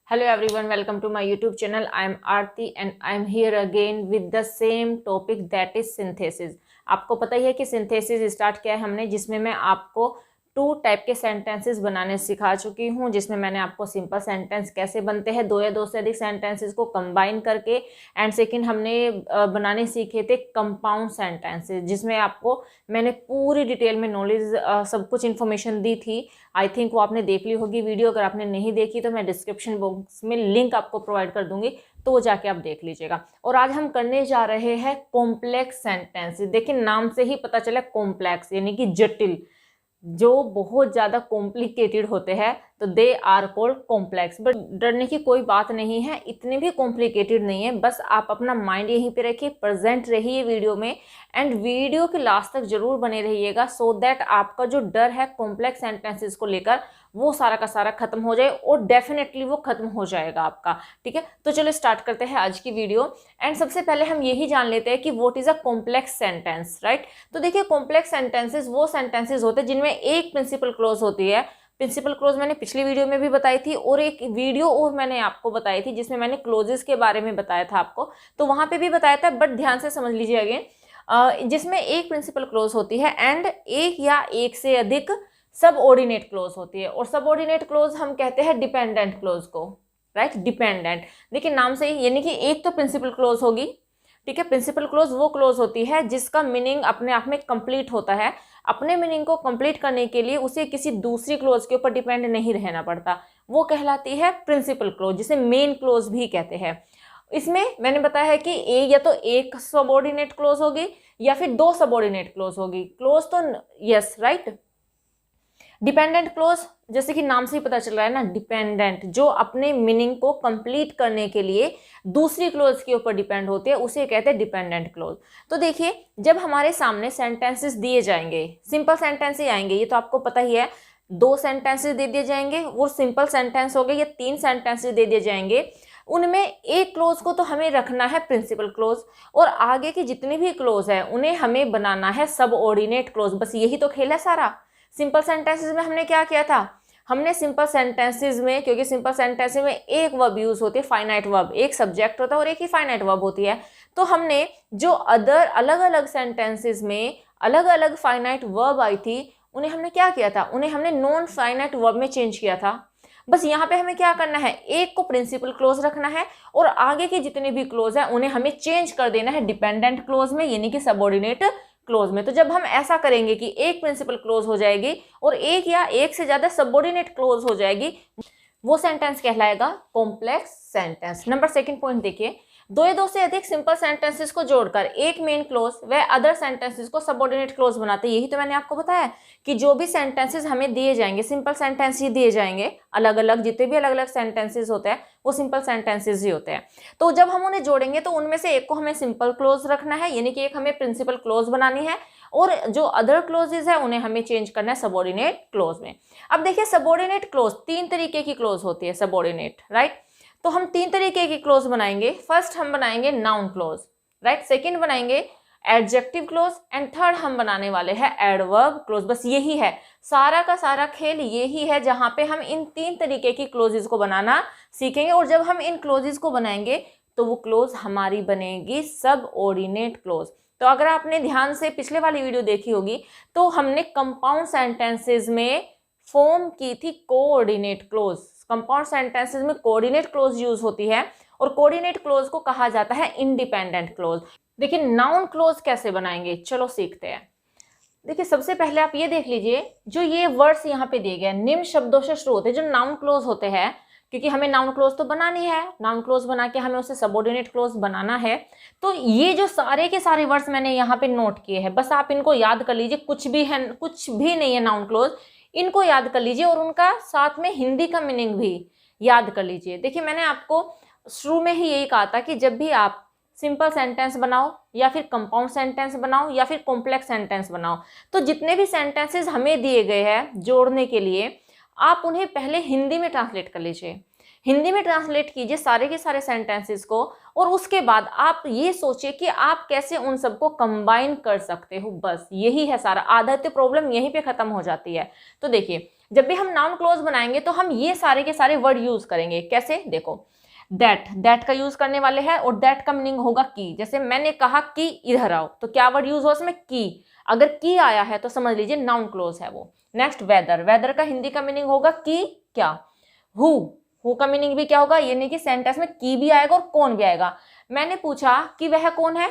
Hello everyone, welcome to my YouTube channel. I am Aarti and I am here again with the same topic that is synthesis. आपको पता ही है कि synthesis start किया है हमने, जिसमें मैं आपको टू टाइप के सेंटेंसेस बनाने सिखा चुकी हूँ। जिसमें मैंने आपको सिंपल सेंटेंस कैसे बनते हैं, दो या दो से अधिक सेंटेंसेस को कंबाइन करके, एंड सेकंड हमने बनाने सीखे थे कंपाउंड सेंटेंसेस, जिसमें आपको मैंने पूरी डिटेल में नॉलेज सब कुछ इन्फॉर्मेशन दी थी। आई थिंक वो आपने देख ली होगी वीडियो। अगर आपने नहीं देखी तो मैं डिस्क्रिप्शन बॉक्स में लिंक आपको प्रोवाइड कर दूंगी, तो वो जाके आप देख लीजिएगा। और आज हम करने जा रहे हैं कॉम्प्लेक्स सेंटेंसेस। देखिए नाम से ही पता चला कॉम्प्लेक्स यानी कि जटिल, जो बहुत ज़्यादा कॉम्प्लिकेटेड होते हैं, तो they are called complex. But डरने की कोई बात नहीं है, इतने भी कॉम्प्लिकेटेड नहीं है। बस आप अपना माइंड यहीं पे रखिए, प्रेजेंट रहिए वीडियो में, एंड वीडियो के लास्ट तक जरूर बने रहिएगा, सो दैट आपका जो डर है कॉम्प्लेक्स सेंटेंसेस को लेकर वो सारा का सारा खत्म हो जाए, और डेफिनेटली वो खत्म हो जाएगा आपका। ठीक है, तो चलो स्टार्ट करते हैं आज की वीडियो। एंड सबसे पहले हम यही जान लेते हैं कि what is a complex sentence, right. तो देखिए कॉम्प्लेक्स सेंटेंसेस वो सेंटेंसेस होते हैं जिनमें एक प्रिंसिपल क्लॉज होती है। प्रिंसिपल क्लोज मैंने पिछली वीडियो में भी बताई थी, और एक वीडियो और मैंने आपको बताई थी जिसमें मैंने क्लोजेस के बारे में बताया था आपको, तो वहां पे भी बताया था, बट ध्यान से समझ लीजिए अगेन। जिसमें एक प्रिंसिपल क्लोज होती है एंड एक या एक से अधिक सब ऑर्डिनेट क्लोज होती है। और सब ऑर्डिनेट क्लोज हम कहते हैं डिपेंडेंट क्लोज को, राइट। डिपेंडेंट देखिए नाम से ही, यानी कि एक तो प्रिंसिपल क्लोज होगी, ठीक है। प्रिंसिपल क्लोज वो क्लोज होती है जिसका मीनिंग अपने आप में कंप्लीट होता है। अपने मीनिंग को कंप्लीट करने के लिए उसे किसी दूसरी क्लोज के ऊपर डिपेंड नहीं रहना पड़ता, वो कहलाती है प्रिंसिपल क्लोज, जिसे मेन क्लोज भी कहते हैं। इसमें मैंने बताया है कि या तो एक सबऑर्डिनेट क्लोज होगी या फिर दो सबऑर्डिनेट क्लोज होगी। क्लोज तो यस, राइट। डिपेंडेंट क्लोज जैसे कि नाम से ही पता चल रहा है ना, डिपेंडेंट, जो अपने मीनिंग को कंप्लीट करने के लिए दूसरी क्लोज के ऊपर डिपेंड होती है, उसे कहते हैं डिपेंडेंट क्लोज। तो देखिए जब हमारे सामने सेंटेंसेस दिए जाएंगे, सिंपल सेंटेंस ही आएंगे, ये तो आपको पता ही है। दो सेंटेंसेस दे दिए जाएंगे, वो सिंपल सेंटेंस हो गए, या तीन सेंटेंसेस दे दिए जाएंगे, उनमें एक क्लोज को तो हमें रखना है प्रिंसिपल क्लोज, और आगे की जितनी भी क्लोज है उन्हें हमें बनाना है सबऑर्डिनेट क्लोज। बस यही तो खेल है सारा। सिंपल सेंटेंसेस में हमने क्या किया था, हमने सिंपल सेंटेंसेस में, क्योंकि सिंपल सेंटेंसेस में एक वर्ब यूज होती है, फाइनाइट वर्ब, एक सब्जेक्ट होता है और एक ही फाइनाइट वर्ब होती है। तो हमने जो अदर अलग अलग सेंटेंसेस में अलग अलग फाइनाइट वर्ब आई थी, उन्हें हमने क्या किया था, उन्हें हमने नॉन फाइनाइट वर्ब में चेंज किया था। बस यहाँ पे हमें क्या करना है, एक को प्रिंसिपल क्लोज रखना है, और आगे की जितने भी क्लोज है उन्हें हमें चेंज कर देना है डिपेंडेंट क्लोज में, यानी कि सबऑर्डिनेट क्लोज में। तो जब हम ऐसा करेंगे कि एक प्रिंसिपल क्लोज हो जाएगी और एक या एक से ज्यादा सबऑर्डिनेट क्लोज हो जाएगी, वो सेंटेंस कहलाएगा complex sentence. Number second point देखिए, दो या दो से अधिक सिंपल सेंटेंसेस को जोड़कर एक मेन क्लोज व अदर सेंटेंसेस को सबऑर्डिनेट क्लोज बनाते हैं। यही तो मैंने आपको बताया कि जो भी सेंटेंसेस हमें दिए जाएंगे, सिंपल सेंटेंस ही दिए जाएंगे, अलग अलग जितने भी अलग अलग सेंटेंसेस होते हैं वो सिंपल सेंटेंसेस ही होते हैं। तो जब हम उन्हें जोड़ेंगे तो उनमें से एक को हमें सिंपल क्लोज रखना है, यानी कि एक हमें प्रिंसिपल क्लोज बनानी है, और जो अदर क्लोजेज है उन्हें हमें चेंज करना है सबऑर्डिनेट क्लोज में। अब देखिए सबऑर्डिनेट क्लोज तीन तरीके की क्लोज होती है, सबऑर्डिनेट, राइट। तो हम तीन तरीके की क्लोज बनाएंगे। फर्स्ट हम बनाएंगे नाउन क्लोज, राइट। सेकंड बनाएंगे एडजेक्टिव क्लोज, एंड थर्ड हम बनाने वाले हैं एडवर्ब क्लोज। बस यही है सारा का सारा खेल, यही है जहां पे हम इन तीन तरीके की क्लोजेस को बनाना सीखेंगे। और जब हम इन क्लोजेस को बनाएंगे तो वो क्लोज हमारी बनेगी सबऑर्डिनेट क्लोज। तो अगर आपने ध्यान से पिछले वाली वीडियो देखी होगी तो हमने कंपाउंड सेंटेंसेस में फॉर्म की थी कोऑर्डिनेट क्लोज। कंपाउंड सेंटेंसेस में कोऑर्डिनेट क्लोज यूज होती है, और कोऑर्डिनेट क्लोज को कहा जाता है इंडिपेंडेंट क्लोज। देखिए नाउन क्लोज कैसे बनाएंगे, चलो सीखते हैं। देखिए सबसे पहले आप ये देख लीजिए, जो ये वर्ड्स यहाँ पे दिए गए निम्न शब्दों से शुरू होते हैं, जो नाउन क्लोज होते हैं, क्योंकि हमें नाउन क्लोज तो बनानी है, नाउन क्लोज बना के हमें उसे सबऑर्डिनेट क्लोज बनाना है। तो ये जो सारे के सारे वर्ड्स मैंने यहाँ पे नोट किए हैं, बस आप इनको याद कर लीजिए। कुछ भी है, कुछ भी नहीं है नाउन क्लोज, इनको याद कर लीजिए, और उनका साथ में हिंदी का मीनिंग भी याद कर लीजिए। देखिए मैंने आपको शुरू में ही यही कहा था कि जब भी आप सिंपल सेंटेंस बनाओ, या फिर कंपाउंड सेंटेंस बनाओ, या फिर कॉम्प्लेक्स सेंटेंस बनाओ, तो जितने भी सेंटेंसेस हमें दिए गए हैं जोड़ने के लिए, आप उन्हें पहले हिंदी में ट्रांसलेट कर लीजिए। हिंदी में ट्रांसलेट कीजिए सारे के सारे सेंटेंसेस को, और उसके बाद आप ये सोचिए कि आप कैसे उन सबको कंबाइन कर सकते हो। बस यही है सारा, आधा तो प्रॉब्लम यहीं पे खत्म हो जाती है। तो देखिए जब भी हम नाउन क्लोज बनाएंगे तो हम ये सारे के सारे वर्ड यूज करेंगे। कैसे, देखो दैट का यूज करने वाले हैं और दैट का मीनिंग होगा की। जैसे मैंने कहा कि इधर आओ, तो क्या वर्ड यूज हो उसमें, की। अगर की आया है तो समझ लीजिए नाउन क्लोज है वो। नेक्स्ट वेदर का हिंदी का मीनिंग होगा की क्या। हु का मीनिंग भी क्या होगा, ये नहीं कि सेंटेंस में की भी आएगा और कौन भी आएगा। मैंने पूछा कि वह कौन है,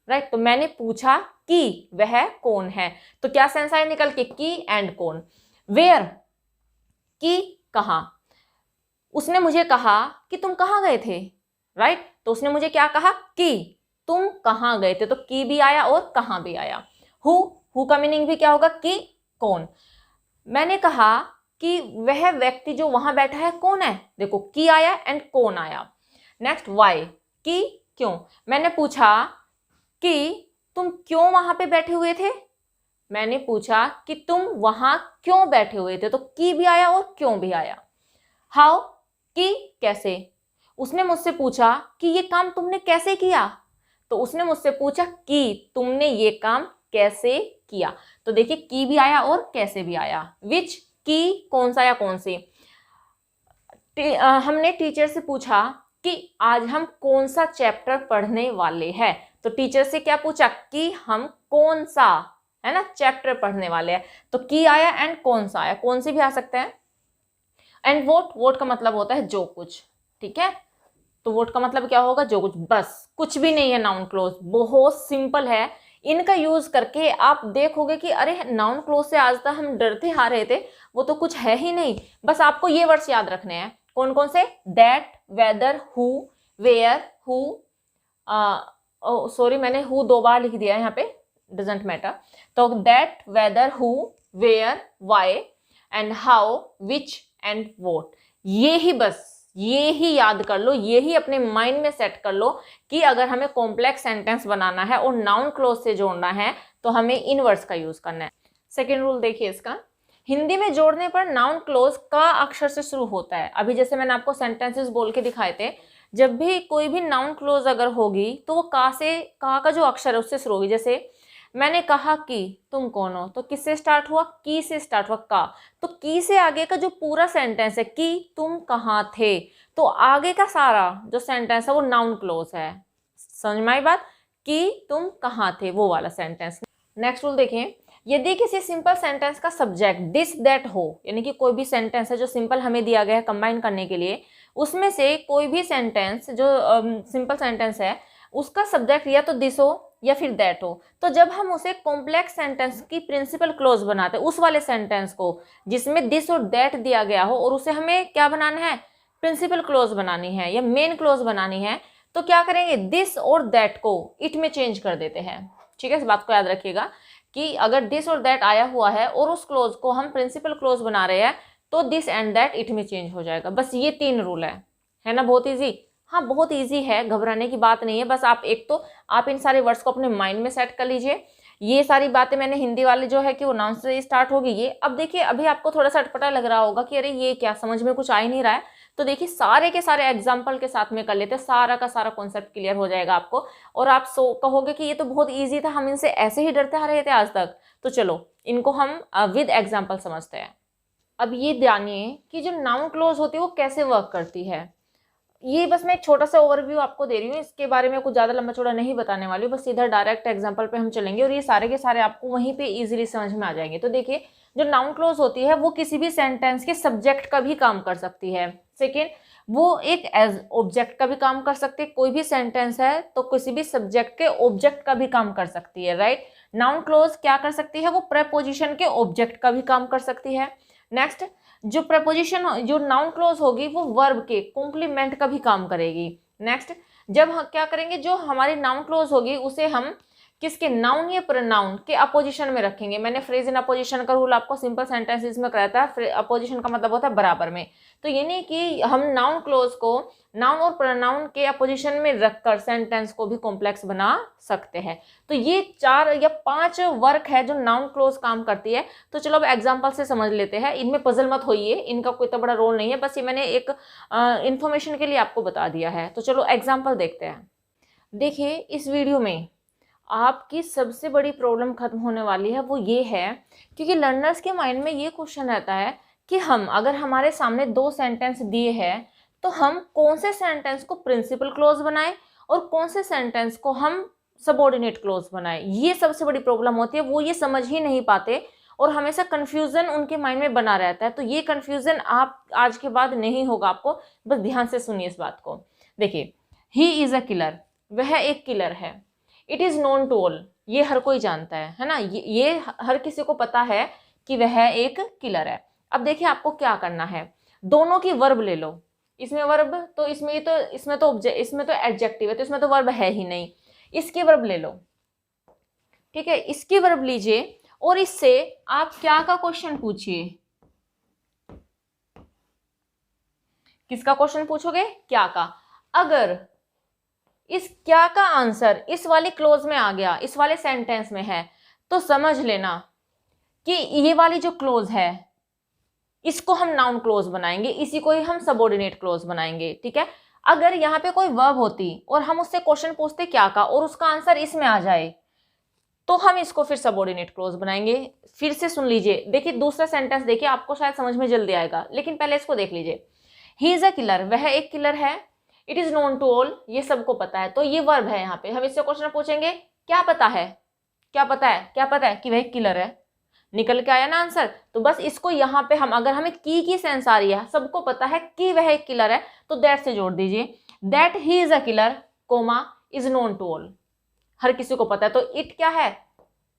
राइट, तो मैंने पूछा कि वह कौन है, तो क्या सेंस आया निकल के, की एंड कौन। वेयर, की कहां, उसने मुझे कहा कि तुम कहां गए थे, राइट, तो उसने मुझे क्या कहा, कि तुम कहां गए थे, तो की भी आया और कहां भी आया। हु का मीनिंग भी क्या होगा, कि कौन। मैंने कहा कि वह व्यक्ति जो वहां बैठा है कौन है, देखो की आया एंड कौन आया। नेक्स्ट वाई, की क्यों। मैंने पूछा कि तुम क्यों वहां पे बैठे हुए थे, मैंने पूछा कि तुम वहां क्यों बैठे हुए थे, तो की भी आया और क्यों भी आया। हाउ, की कैसे, उसने मुझसे पूछा कि ये काम तुमने कैसे किया, तो उसने मुझसे पूछा कि तुमने ये काम कैसे किया। तो देखिए की भी आया और कैसे भी आया। विच, की कौन सा या कौन सी। हमने टीचर से पूछा कि आज हम कौन सा चैप्टर पढ़ने वाले हैं, तो टीचर से क्या पूछा, कि हम कौन सा, है ना, चैप्टर पढ़ने वाले हैं, तो की आया एंड कौन सा आया, कौन सी भी आ सकता है। एंड वोट का मतलब होता है जो कुछ, ठीक है, तो वोट का मतलब क्या होगा, जो कुछ, बस कुछ भी नहीं है नाउन क्लोज, बहुत सिंपल है। इनका यूज करके आप देखोगे कि अरे नाउन क्लोज से आज तक हम डरते आ रहे थे, वो तो कुछ है ही नहीं। बस आपको ये वर्ड्स याद रखने हैं, कौन कौन से, that, whether, who, where, who, sorry मैंने हु 2 बार लिख दिया है यहाँ पे, डजेंट मैटर। तो that, whether, who, where, why and how, which and what, ये ही बस, ये ही याद कर लो, ये ही अपने माइंड में सेट कर लो कि अगर हमें कॉम्प्लेक्स सेंटेंस बनाना है और नाउन क्लोज से जोड़ना है तो हमें इन वर्ड्स का यूज करना है। सेकेंड रूल देखिए इसका, हिंदी में जोड़ने पर नाउन क्लोज का अक्षर से शुरू होता है। अभी जैसे मैंने आपको सेंटेंसेस बोल के दिखाए थे, जब भी कोई भी नाउन क्लोज अगर होगी तो वो का का जो अक्षर है उससे शुरू होगी। जैसे मैंने कहा कि तुम कौन हो, तो किससे स्टार्ट हुआ, की से स्टार्ट हुआ, का, तो की से आगे का जो पूरा सेंटेंस है, कि तुम कहाँ थे, तो आगे का सारा जो सेंटेंस है वो नाउन क्लोज है। समझ में आई बात, कि तुम कहाँ थे, वो वाला सेंटेंस। नेक्स्ट रूल देखें, यदि किसी सिंपल सेंटेंस का सब्जेक्ट दिस दैट हो, यानी कि कोई भी सेंटेंस है जो सिंपल हमें दिया गया है कंबाइन करने के लिए, उसमें से कोई भी सेंटेंस जो सिंपल सेंटेंस है उसका सब्जेक्ट या तो दिस हो या फिर दैट हो, तो जब हम उसे कॉम्प्लेक्स सेंटेंस की प्रिंसिपल क्लोज बनाते हैं, उस वाले सेंटेंस को जिसमें दिस और दैट दिया गया हो और उसे हमें क्या बनाना है, प्रिंसिपल क्लोज बनानी है या मेन क्लोज बनानी है, तो क्या करेंगे, दिस और दैट को इट में चेंज कर देते हैं। ठीक है, इस बात को याद रखिएगा कि अगर दिस और दैट आया हुआ है और उस क्लोज को हम प्रिंसिपल क्लोज बना रहे हैं तो दिस एंड दैट इट में चेंज हो जाएगा। बस ये 3 रूल है ना, बहुत ईजी। हाँ बहुत ईजी है, घबराने की बात नहीं है। बस आप एक तो आप इन सारे वर्ड्स को अपने माइंड में सेट कर लीजिए। ये सारी बातें मैंने हिंदी वाली जो है कि वो नाउन से स्टार्ट होगी ये। अब देखिए अभी आपको थोड़ा सा अटपटा लग रहा होगा कि अरे ये क्या, समझ में कुछ आ ही नहीं रहा है, तो देखिए सारे के सारे एग्जाम्पल के साथ में कर लेते हैं, सारा का सारा कॉन्सेप्ट क्लियर हो जाएगा आपको और आप कहोगे कि ये तो बहुत ईजी था, हम इनसे ऐसे ही डरते आ रहे थे आज तक। तो चलो इनको हम विद एग्जाम्पल समझते हैं। अब ये जानिए कि जो नाउन क्लोज होती है वो कैसे वर्क करती है। ये बस मैं एक छोटा सा ओवरव्यू आपको दे रही हूँ, इसके बारे में कुछ ज़्यादा लंबा चौड़ा नहीं बताने वाली हूँ, बस सीधा डायरेक्ट एग्जांपल पे हम चलेंगे और ये सारे के सारे आपको वहीं पे इजीली समझ में आ जाएंगे। तो देखिए जो नाउन क्लोज होती है वो किसी भी सेंटेंस के सब्जेक्ट का भी काम कर सकती है। सेकेंड, वो एक एज ऑब्जेक्ट का भी काम कर सकती है, कोई भी सेंटेंस है तो किसी भी सब्जेक्ट के ऑब्जेक्ट का भी काम कर सकती है, राइट। नाउन क्लोज क्या कर सकती है, वो प्रेपोजिशन के ऑब्जेक्ट का भी काम कर सकती है। नेक्स्ट, जो प्रपोजिशन जो नाउन क्लोज होगी वो वर्ब के कॉम्प्लीमेंट का भी काम करेगी। नेक्स्ट, जब हम क्या करेंगे, जो हमारी नाउन क्लोज होगी उसे हम किसके, नाउन या प्रोनाउन के अपोजिशन में रखेंगे। मैंने फ्रेज इन अपोजिशन का रूल आपको सिंपल सेंटेंसेस में कराया था। अपोजिशन का मतलब होता है बराबर में, तो ये नहीं कि हम नाउन क्लोज को नाउन और प्रोनाउन के अपोजिशन में रखकर सेंटेंस को भी कॉम्प्लेक्स बना सकते हैं। तो ये 4 या 5 वर्क है जो नाउन क्लोज काम करती है। तो चलो अब एग्जाम्पल से समझ लेते हैं, इनमें पजल मत होइए, इनका कोई इतना बड़ा रोल नहीं है, बस ये मैंने एक इन्फॉर्मेशन के लिए आपको बता दिया है। तो चलो एग्जाम्पल देखते हैं। देखिए इस वीडियो में आपकी सबसे बड़ी प्रॉब्लम खत्म होने वाली है वो ये है, क्योंकि लर्नर्स के माइंड में ये क्वेश्चन रहता है कि हम अगर हमारे सामने 2 सेंटेंस दिए हैं तो हम कौन से सेंटेंस को प्रिंसिपल क्लोज बनाएं और कौन से सेंटेंस को हम सबऑर्डिनेट क्लोज बनाएं। ये सबसे बड़ी प्रॉब्लम होती है, वो ये समझ ही नहीं पाते और हमेशा कन्फ्यूज़न उनके माइंड में बना रहता है। तो ये कन्फ्यूज़न आप आज के बाद नहीं होगा आपको, बस ध्यान से सुनिए इस बात को। देखिए, ही इज़ अ किलर, वह एक किलर है। It is known to all, ये हर कोई जानता है ना, ये हर किसी को पता है कि वह एक किलर है। अब देखिए आपको क्या करना है, दोनों की वर्ब ले लो। इसमें वर्ब तो इसमें तो एडजेक्टिव है, तो इसमें तो वर्ब है ही नहीं। इसकी वर्ब ले लो, ठीक है, इसकी वर्ब लीजिए और इससे आप क्या का क्वेश्चन पूछिए। किसका क्वेश्चन पूछोगे? क्या का। अगर इस क्या का आंसर इस वाली क्लोज में आ गया, इस वाले सेंटेंस में है, तो समझ लेना कि ये वाली जो क्लोज है इसको हम नाउन क्लोज बनाएंगे, इसी को ही हम सबऑर्डिनेट क्लोज बनाएंगे, ठीक है। अगर यहाँ पे कोई वर्ब होती और हम उससे क्वेश्चन पूछते क्या का और उसका आंसर इसमें आ जाए तो हम इसको फिर सबऑर्डिनेट क्लोज बनाएंगे। फिर से सुन लीजिए, देखिए दूसरा सेंटेंस देखिए, आपको शायद समझ में जल्दी आएगा, लेकिन पहले इसको देख लीजिए। ही इज अ किलर, वह एक किलर है। It is known to all, ये सबको पता है। तो ये वर्ब है, यहाँ पे हम इससे क्वेश्चन पूछेंगे क्या पता है, क्या पता है, क्या पता है कि वह किलर है। निकल के आया ना आंसर। तो बस इसको यहाँ पे हम, अगर हमें की सेंस आ रही है, सबको पता है कि वह एक किलर है, तो दैट से जोड़ दीजिए। दैट ही is a killer comma is known to all, हर किसी को पता है। तो इट क्या है,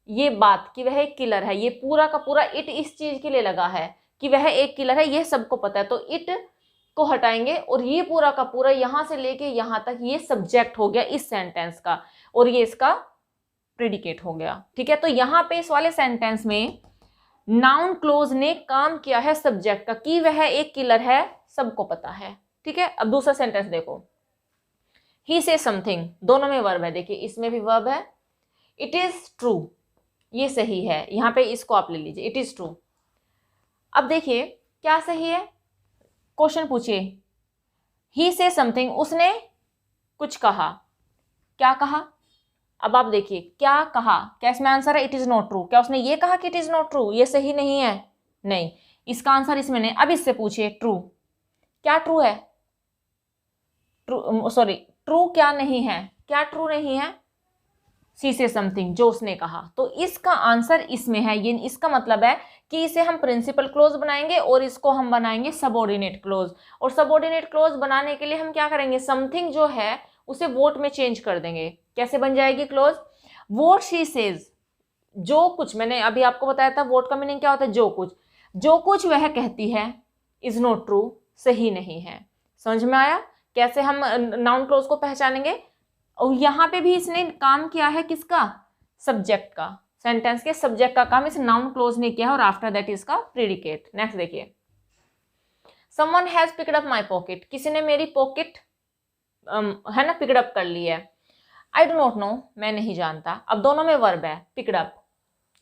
ये बात कि वह एक किलर है, ये पूरा का पूरा इट इस चीज के लिए लगा है कि वह एक किलर है, ये सबको पता है। तो इट को हटाएंगे और ये पूरा का पूरा यहां से लेके यहां तक ये सब्जेक्ट हो गया इस सेंटेंस का, और ये इसका प्रेडिकेट हो गया, ठीक है। तो यहाँ पे इस वाले सेंटेंस में नाउन क्लोज ने काम किया है सब्जेक्ट का, कि वह एक किलर है, सबको पता है, ठीक है। अब दूसरा सेंटेंस देखो, ही से समथिंग, दोनों में वर्ब है, देखिए इसमें भी वर्ब है। इट इज ट्रू, ये सही है, यहाँ पे इसको आप ले लीजिए, इट इज ट्रू। अब देखिए क्या सही है, क्वेश्चन पूछिए। ही से समथिंग, उसने कुछ कहा, क्या कहा। अब आप देखिए क्या कहा, क्या इसमें आंसर है, इट इज नॉट ट्रू। क्या उसने ये कहा कि इट इज नॉट ट्रू, ये सही नहीं है? नहीं, इसका आंसर इसमें नहीं। अब इससे पूछिए ट्रू, क्या ट्रू है, ट्रू सॉरी ट्रू क्या नहीं है, क्या ट्रू नहीं है, सी से समथिंग, जो उसने कहा। तो इसका आंसर इसमें है। ये इसका मतलब है कि इसे हम प्रिंसिपल क्लोज बनाएंगे और इसको हम बनाएंगे सबऑर्डिनेट क्लोज। और सबऑर्डिनेट क्लोज बनाने के लिए हम क्या करेंगे, समथिंग जो है उसे वोट में चेंज कर देंगे। कैसे बन जाएगी क्लोज, वोट शी सेज, जो कुछ, मैंने अभी आपको बताया था वोट का मीनिंग क्या होता है, जो कुछ वह कहती है, इज नॉट ट्रू, सही नहीं है। समझ में आया कैसे हम नाउन क्लोज को पहचानेंगे। और यहाँ पे भी इसने काम किया है किसका, सब्जेक्ट का, सेंटेंस के सब्जेक्ट का काम इस नाउन क्लोज ने किया है, और आफ्टर दैट इसका प्रेडिकेट। नेक्स्ट देखिए, someone has picked up my pocket, किसी ने मेरी पॉकेट है ना पिक्ड अप कर ली है। आई डू नॉट नो, मैं नहीं जानता। अब दोनों में वर्ब है, पिक्ड अप,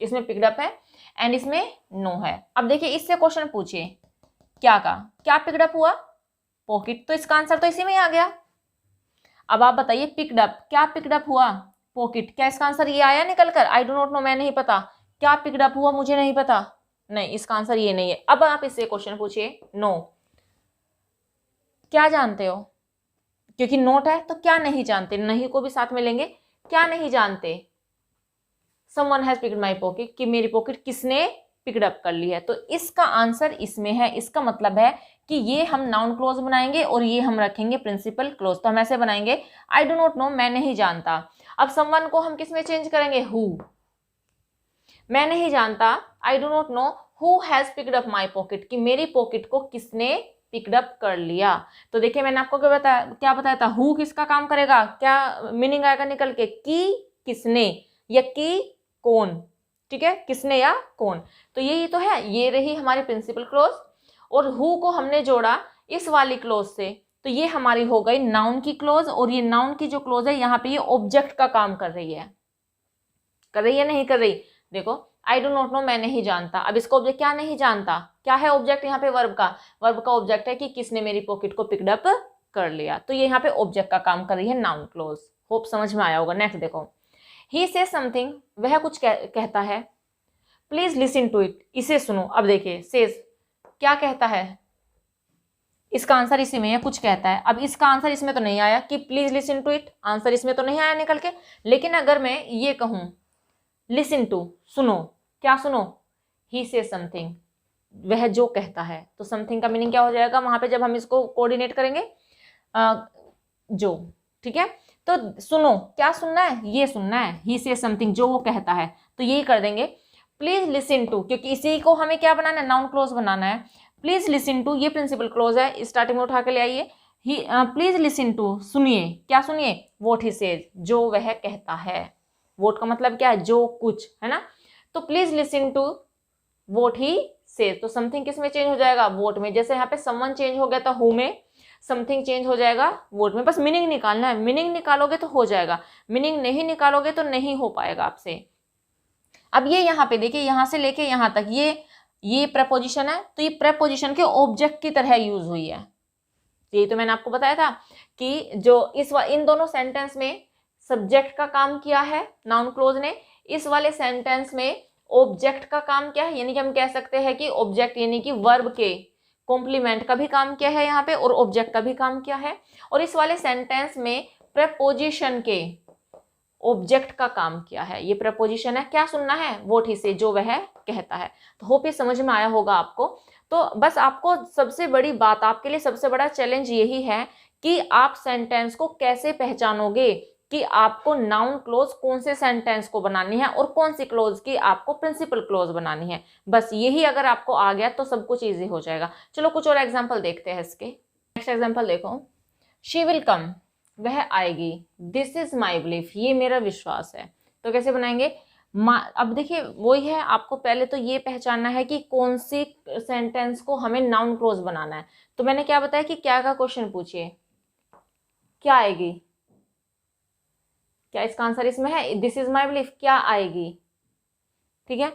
इसमें पिक्ड अप है एंड इसमें नो है। अब देखिए इससे क्वेश्चन पूछिए क्या का, क्या पिक्ड अप हुआ, पॉकेट, तो इसका आंसर तो इसी में ही आ गया। अब आप बताइए पिक्ड अप, क्या पिक्ड अप हुआ, पॉकेट, क्या इसका आंसर ये आया निकल कर, आई डू नॉट नो, मैं नहीं पता, क्या पिक्ड अप हुआ, मुझे नहीं पता, नहीं, इसका आंसर ये नहीं है। अब आप इससे क्वेश्चन पूछिए नो, क्या जानते हो, क्योंकि नोट है तो क्या नहीं जानते, नहीं को भी साथ में लेंगे, क्या नहीं जानते, someone has picked my pocket, कि मेरी पॉकेट किसने पिक्ड अप कर ली है। तो इसका आंसर इसमें है। इसका मतलब है कि ये हम नाउन क्लोज बनाएंगे और ये हम रखेंगे प्रिंसिपल क्लोज। तो हम ऐसे बनाएंगे, आई डू नॉट नो, मैं नहीं जानता। अब समवन को हम किस में चेंज करेंगे, हु, मैं नहीं जानता, I do not know who has picked up my pocket, कि मेरी पॉकेट को किसने पिक्ड अप कर लिया। तो देखिए मैंने आपको क्या बताया था, हु किसका काम करेगा, क्या मीनिंग आएगा निकल के, कि किसने या कि कौन, ठीक है, किसने या कौन। तो यही तो है, ये रही हमारी प्रिंसिपल क्लोज, और हु को हमने जोड़ा इस वाली क्लोज से, तो ये हमारी हो गई नाउन की क्लोज। और ये नाउन की जो क्लोज है यहाँ पे ये ऑब्जेक्ट का काम कर रही है, नहीं कर रही। देखो आई डू नॉट नो, मैं नहीं जानता। अब इसको ऑब्जेक्ट क्या नहीं जानता, क्या है ऑब्जेक्ट यहाँ पे, वर्ब का ऑब्जेक्ट है कि किसने मेरी पॉकेट को पिक्ड अप कर लिया। तो ये यहाँ पे ऑब्जेक्ट का काम कर रही है नाउन क्लोज। होप समझ में आया होगा। नेक्स्ट देखो, ही से समथिंग, वह कुछ कहता है। प्लीज लिसन टू इट, इसे सुनो। अब देखिए सेज क्या कहता है, इसका आंसर इसी में है, कुछ कहता है। अब इसका आंसर इसमें तो नहीं आया कि please listen to it, answer इसमें तो नहीं आया निकल के। लेकिन अगर मैं ये कहूं लिसन टू, सुनो, क्या सुनो, ही से समथिंग, वह जो कहता है, तो समथिंग का मीनिंग क्या हो जाएगा वहां पे जब हम इसको कोऑर्डिनेट करेंगे, जो, ठीक है। तो सुनो, क्या सुनना है, ये सुनना है, ही से समथिंग, जो वो कहता है, तो यही कर देंगे। प्लीज लिसन टू, क्योंकि इसी को हमें क्या बनाना है, नाउन क्लोज बनाना है। प्लीज लिसन टू, ये प्रिंसिपल क्लोज है, स्टार्टिंग में उठा के ले आइए। ही प्लीज लिसन टू, सुनिए, क्या सुनिए, व्हाट ही सेज, जो वह कहता है। व्हाट का मतलब क्या है, जो कुछ, है ना। तो please listen to what he says, तो समथिंग किस में चेंज हो जाएगा, व्हाट में। जैसे यहाँ पे समवन चेंज हो गया था हु में, समथिंग चेंज हो जाएगा व्हाट में। बस मीनिंग निकालना है, मीनिंग निकालोगे तो हो जाएगा, मीनिंग नहीं निकालोगे तो नहीं हो पाएगा आपसे। अब ये यहाँ पे देखिए, यहाँ से लेके यहाँ तक ये प्रेपोजिशन है, तो ये प्रेपोजिशन के ऑब्जेक्ट की तरह यूज हुई है। यही तो मैंने आपको बताया था कि जो इन दोनों सेंटेंस में सब्जेक्ट का काम किया है नाउन क्लोज ने, इस वाले सेंटेंस में ऑब्जेक्ट का काम क्या है, यानी कि हम कह सकते हैं कि ऑब्जेक्ट यानी कि वर्ब के कॉम्प्लीमेंट का भी काम किया है यहाँ पे, और ऑब्जेक्ट का भी काम किया है। और इस वाले सेंटेंस में प्रेपोजिशन के ऑब्जेक्ट का काम किया है। ये प्रपोजिशन है, क्या सुनना है, व्हाट ही से, जो वह कहता है। तो होप ये समझ में आया होगा आपको। तो बस आपको सबसे बड़ी बात, आपके लिए सबसे बड़ा चैलेंज यही है कि आप सेंटेंस को कैसे पहचानोगे कि आपको नाउन क्लोज कौन से सेंटेंस को बनानी है और कौन सी क्लोज की आपको प्रिंसिपल क्लोज बनानी है। बस यही अगर आपको आ गया तो सब कुछ ईजी हो जाएगा। चलो कुछ और एग्जाम्पल देखते हैं इसके। नेक्स्ट एग्जाम्पल देखो, शी विल कम, वह आएगी। दिस इज माई बिलीफ, ये मेरा विश्वास है। तो कैसे बनाएंगे, अब देखिए वही है, आपको पहले तो ये पहचानना है कि कौन सी सेंटेंस को हमें नाउन क्लोज बनाना है। तो मैंने क्या बताया कि क्या का क्वेश्चन पूछिए, क्या आएगी, क्या इसका आंसर इसमें है, दिस इज माई बिलीफ, क्या आएगी, ठीक है।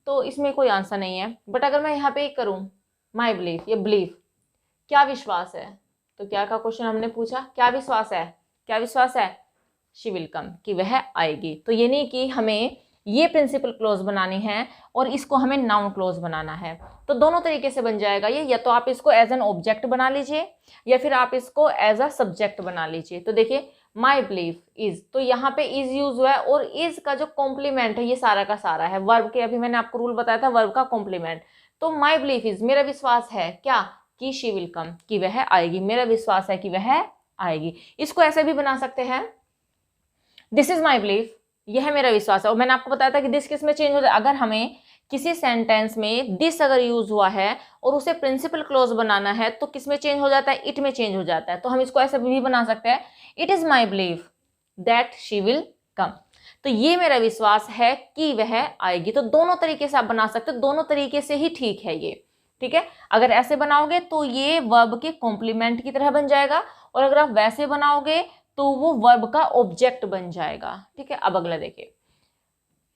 तो इसमें कोई आंसर नहीं है। बट अगर मैं यहाँ पे करूँ माई बिलीफ, ये बिलीफ, क्या विश्वास है, तो क्या का क्वेश्चन हमने पूछा, क्या विश्वास है, क्या विश्वास है, शी विल कम, कि वह आएगी। तो ये नहीं कि हमें ये प्रिंसिपल क्लोज बनानी है और इसको हमें नाउन क्लोज बनाना है। तो दोनों तरीके से बन जाएगा ये, या तो आप इसको एज एन ऑब्जेक्ट बना लीजिए या फिर आप इसको एज अ सब्जेक्ट बना लीजिए। तो देखिए माई बिलीफ इज, तो यहाँ पे इज यूज हुआ है, और इज का जो कॉम्प्लीमेंट है ये सारा का सारा है वर्ब के। अभी मैंने आपको रूल बताया था वर्ब का कॉम्प्लीमेंट। तो माई बिलीफ इज, मेरा विश्वास है क्या, कि शी विल कम, कि वह आएगी, मेरा विश्वास है कि वह आएगी। इसको ऐसे भी बना सकते हैं, दिस इज माई बिलीफ, यह मेरा विश्वास है। और मैंने आपको बताया था कि दिस किस में चेंज हो जाए, अगर हमें किसी सेंटेंस में दिस अगर यूज हुआ है और उसे प्रिंसिपल क्लोज बनाना है तो किस में चेंज हो जाता है, इट में चेंज हो जाता है। तो हम इसको ऐसे भी बना सकते हैं, it is my belief that she will come, तो ये मेरा विश्वास है कि वह आएगी। तो दोनों तरीके से आप बना सकते हो, दोनों तरीके से ही ठीक है ये, ठीक है। अगर ऐसे बनाओगे तो ये वर्ब के कॉम्प्लीमेंट की तरह बन जाएगा, और अगर आप वैसे बनाओगे तो वो वर्ब का ऑब्जेक्ट बन जाएगा, ठीक है। अब अगला देखिए,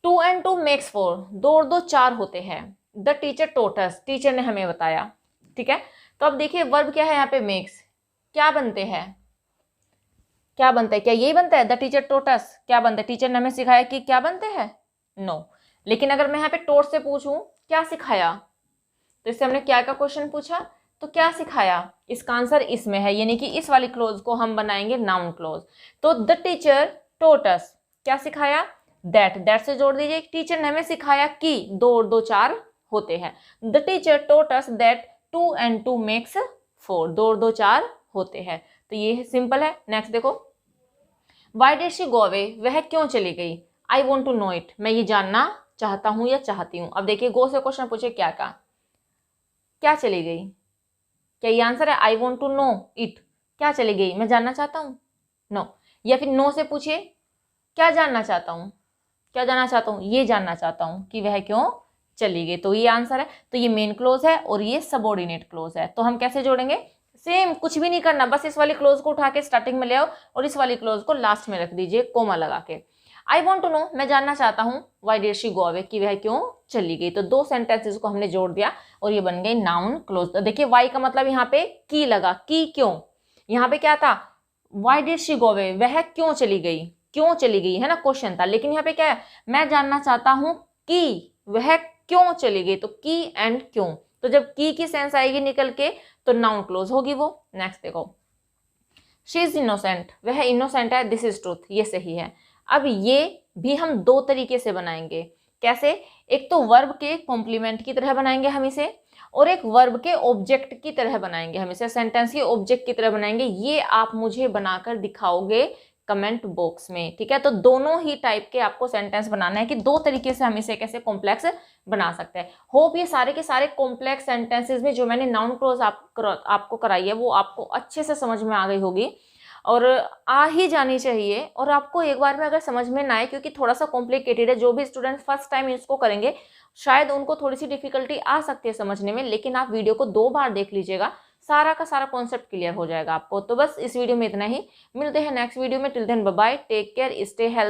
2 and 2 makes 4, 2 और 2 4 होते हैं। The teacher taught us, teacher ने हमें बताया, ठीक है। तो अब देखिए वर्ब क्या है यहाँ पे, मेक्स, क्या बनते हैं, क्या बनता है, क्या यही बनता है, द टीचर टोट अस, क्या बनता है, टीचर ने हमें सिखाया कि क्या बनते हैं, नो। लेकिन अगर मैं यहाँ पे टोट से पूछूं क्या सिखाया, तो इससे हमने क्या का क्वेश्चन पूछा, तो क्या सिखाया, इसका आंसर इसमें है, यानी कि इस वाली क्लोज को हम बनाएंगे नाउन क्लोज। तो द टीचर टोट अस, क्या सिखाया, दैट से जोड़ दीजिए, टीचर ने हमें सिखाया कि 2 और 2 4 होते हैं। The teacher taught us that 2 and 2 makes 4, 2 और 2 4 होते हैं। तो ये सिंपल है। नेक्स्ट देखो, why did she go away, वह क्यों चली गई, I want to know it, मैं ये जानना चाहता हूँ या चाहती हूँ। अब देखिए गो से क्वेश्चन पूछे क्या का, क्या चली गई, क्या ये आंसर है, I want to know it, क्या चली गई, मैं जानना चाहता हूँ, नो। या फिर नो से पूछिए क्या जानना चाहता हूँ, क्या जानना चाहता हूँ, ये जानना चाहता हूँ कि वह क्यों चली गई, तो ये आंसर है। तो ये मेन क्लोज है और ये सबऑर्डिनेट क्लोज है। तो हम कैसे जोड़ेंगे, सेम, कुछ भी नहीं करना, बस इस वाली क्लोज को उठा के स्टार्टिंग में ले आओ और इस वाली क्लोज को लास्ट में रख दीजिए कोमा लगा के। आई वॉन्ट टू नो, मैं जानना चाहता हूँ, Y did she go away, कि वह क्यों चली गई। तो 2 सेंटेंसेस को हमने जोड़ दिया और ये बन गई नाउन क्लोज। तो देखिए वाई का मतलब यहाँ पे की लगा, की क्यों, यहाँ पे क्या था, Y did she go away, वह क्यों चली गई, क्यों चली गई, है ना, क्वेश्चन था। लेकिन यहाँ पे क्या है, मैं जानना चाहता हूं कि वह क्यों चली गई, तो की एंड क्यों। तो जब की सेंस आएगी निकल के तो नाउन क्लोज होगी वो। नेक्स्ट देखो, शी इज इनोसेंट, वह इनोसेंट है, दिस इज ट्रूथ, ये सही है। अब ये भी हम दो तरीके से बनाएंगे। कैसे, एक तो वर्ब के कॉम्प्लीमेंट की तरह बनाएंगे हम इसे, और एक वर्ब के ऑब्जेक्ट की तरह बनाएंगे हम इसे, सेंटेंस के ऑब्जेक्ट की तरह बनाएंगे। ये आप मुझे बनाकर दिखाओगे कमेंट बॉक्स में, ठीक है। तो दोनों ही टाइप के आपको सेंटेंस बनाना है कि दो तरीके से हम इसे कैसे कॉम्प्लेक्स बना सकते हैं। होप ये सारे के सारे कॉम्प्लेक्स सेंटेंसेस में जो मैंने नाउन क्लोज आपको कराई है वो आपको अच्छे से समझ में आ गई होगी, और आ ही जानी चाहिए। और आपको एक बार में अगर समझ में ना आए, क्योंकि थोड़ा सा कॉम्प्लिकेटेड है, जो भी स्टूडेंट फर्स्ट टाइम इसको करेंगे शायद उनको थोड़ी सी डिफिकल्टी आ सकती है समझने में, लेकिन आप वीडियो को 2 बार देख लीजिएगा, सारा का सारा कॉन्सेप्ट क्लियर हो जाएगा आपको। तो बस इस वीडियो में इतना ही, मिलते हैं नेक्स्ट वीडियो में। Till then bye bye, take care, stay healthy.